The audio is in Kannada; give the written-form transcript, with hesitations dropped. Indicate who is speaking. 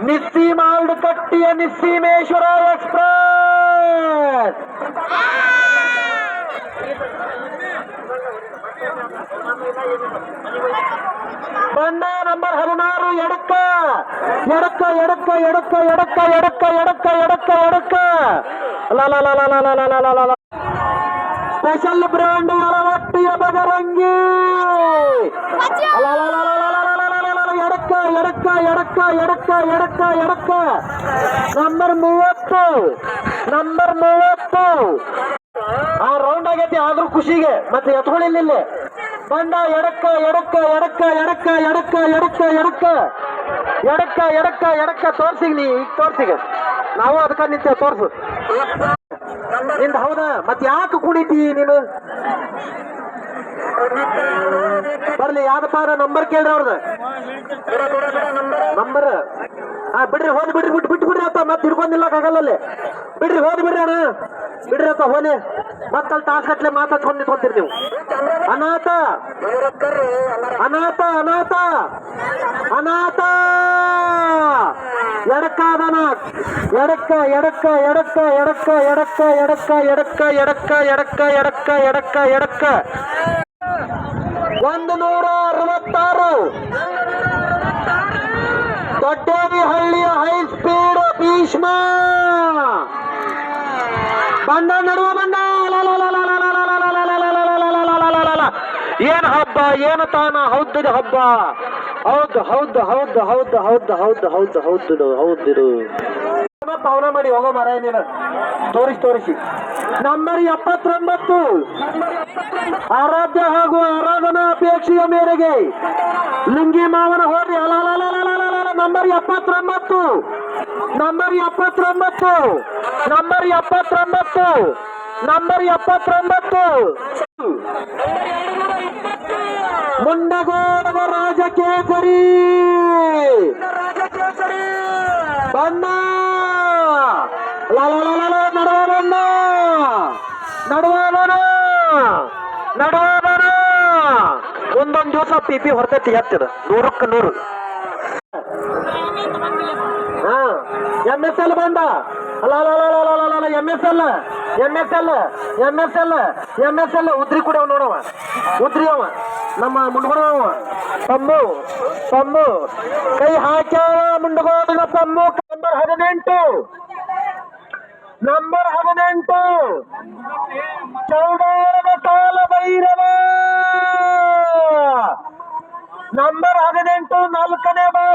Speaker 1: ನಿಸ್ಸಿ ಮಾಲ್ಡಕಟ್ಟಿಯ ನಿಸ್ಸೀಮೇಶ್ವರ ಎಕ್ಸ್ಪ್ರೆಸ್ ಬಣ್ಣ ನಂಬರ್ 16 ಎಡಕ್ಕ ಎಡಕ್ಕ ಎಡಕ್ಕ ಎಡಕ್ಕ ಎಡಕ್ಕ ಎಡಕ್ಕ ಎಡಕ್ಕ ಎಡಕ್ಕ ಎಡಕ್ಕ ಸ್ಪೆಷಲ್ ಬ್ರ್ಯಾಂಡ್ ಅಳವಟ್ಟಿಯ ಬಗರಂಗಿ ಎಡಕ್ಕ ಎಡಕ್ಕ ಎಡಕ್ಕ ಎಡಕ್ಕ ಎಡಕ್ಕ ಎಡಕ್ಕ ನಂಬರ್ 30 ಆ ರೌಂಡ್ ಆಗೈತಿ ಆದ್ರೂ ಖುಷಿಗೆ ಮತ್ತೆ ಎತ್ಕೊಳ್ಳಿಲ್ಲ ಬಂಡ ಎಡಕ್ಕ ಎಡಕ್ಕ ಎಡಕ್ಕ ಎಡಕ್ಕ ಎಡಕ್ಕ ಎಡಕ್ಕ ಎಡಕ್ಕ ಎಡಕ್ಕ ಎಡಕ್ಕ ಎಡಕ್ಕ ತೋರ್ಸಿಗ ನೀ ಈಗ ತೋರ್ಸಿಗ ನಾವು ಅದಕ್ಕ ನಿಂತೆ ತೋರ್ಸು ನಿಂದ ಹೌದಾ ಮತ್ ಯಾಕೆ ಕುಣಿತಿ ನೀನು ಬರ್ಲಿ ಯಾವ್ದಪ್ಪ ನಂಬರ್ ಕೇಳ್ರಿ ಅವ್ರದ ನಂಬರ್ ಬಿಡ್ರಿ ಹೋದ್ ಬಿಡ್ರಿ ಬಿಟ್ಟು ಬಿಡ್ರಿ ಅಂತ ಮತ್ತೆ ಹಿಡ್ಕೊಂಡಿಲ್ಲಕ್ಕಾಗಲ್ಲಲ್ಲಿ ಬಿಡ್ರಿ ಹೋದ್ ಬಿಡ್ರಿ ಅಣ್ಣ ಬಿಡ್ರಿ ಅಂತ ಹೋಲಿ ಮತ್ತಲ್ಲಿ ತಾಸಗಟ್ಲೆ ಮಾತಾಡ್ಕೊಂಡು ನಿಂತ್ಕೊಂತೀರಿ ನೀವು ಅನಾಥ ಅನಾಥ ಅನಾಥ ಅನಾಥ ಎಡಕ್ಕ ಅದನ ಎಡಕ್ಕ ಎಡಕ್ಕ ಎಡಕ್ಕ ಎಡಕ್ಕ ಎಡಕ್ಕ ಎಡಕ್ಕ ಎಡಕ್ಕ ಎಡಕ್ಕ ಎಡಕ್ಕ ಎಡಕ್ಕ ಎಡಕ್ಕ ಎಡಕ್ಕ 166 ದೊಡ್ಡೇನಹಳ್ಳಿಯ ಹೈ ಸ್ಪೀಡ್ ಭೀಷ್ಮ ಬಂಡ ನಡುವ ಬಂಡ ಏನ್ ಹಬ್ಬ ಏನು ತಾನ ಹೌದು ಹಬ್ಬ ಹೌದು ಹೌದು ಹೌದು ಹೌದು ಹೌದು ಹೌದು ಹೌದು ಹೌದು ಹೌದು ಪವನ ಮಾಡಿ ಹೋಗೋ ಮರ ನೀನು ತೋರಿಸಿ ನಂಬರ್ 79 ಆರಾಧ್ಯ ಹಾಗೂ ಆರಾಧನಾ ಅಪೇಕ್ಷೆಯ ಮೇರೆಗೆ ಲಿಂಗಿ ಮಾವನ ಹೋರಿ ನಂಬರ್ 79 ನಂಬರ್ 79 ನಂಬರ್ 79 ನಂಬರ್ 79 ಮುಂಡಗೋಡದ ರಾಜಕೇಸರಿ ಬಣ್ಣ ನಡುವ ಒಂದೊಂದು ದಿವಸ ಪಿಪಿ ಹೊರತೈತಿ ಹತ್ತಿದ 100ಕ್ಕೆ 100 MSL ಬಂದ MSL ಉದ್ರಿ ಕೂಡ ನೋಡವ ಉದ್ರಿ ಅವ ನಮ್ಮ ಮುಂಡ್ಗೋಡವ ಪಮ್ಮು ಕೈ ಹಾಕ್ಯಾವ ಮುಂಡ್ಗೋಡಿನ ಪಮ್ಮು ನಂಬರ್ 18 ಚೌಡಾರದ ಕಾಲ ಭೈರವ ನಂಬರ್ 18 4ನೇ ಬಾರಿ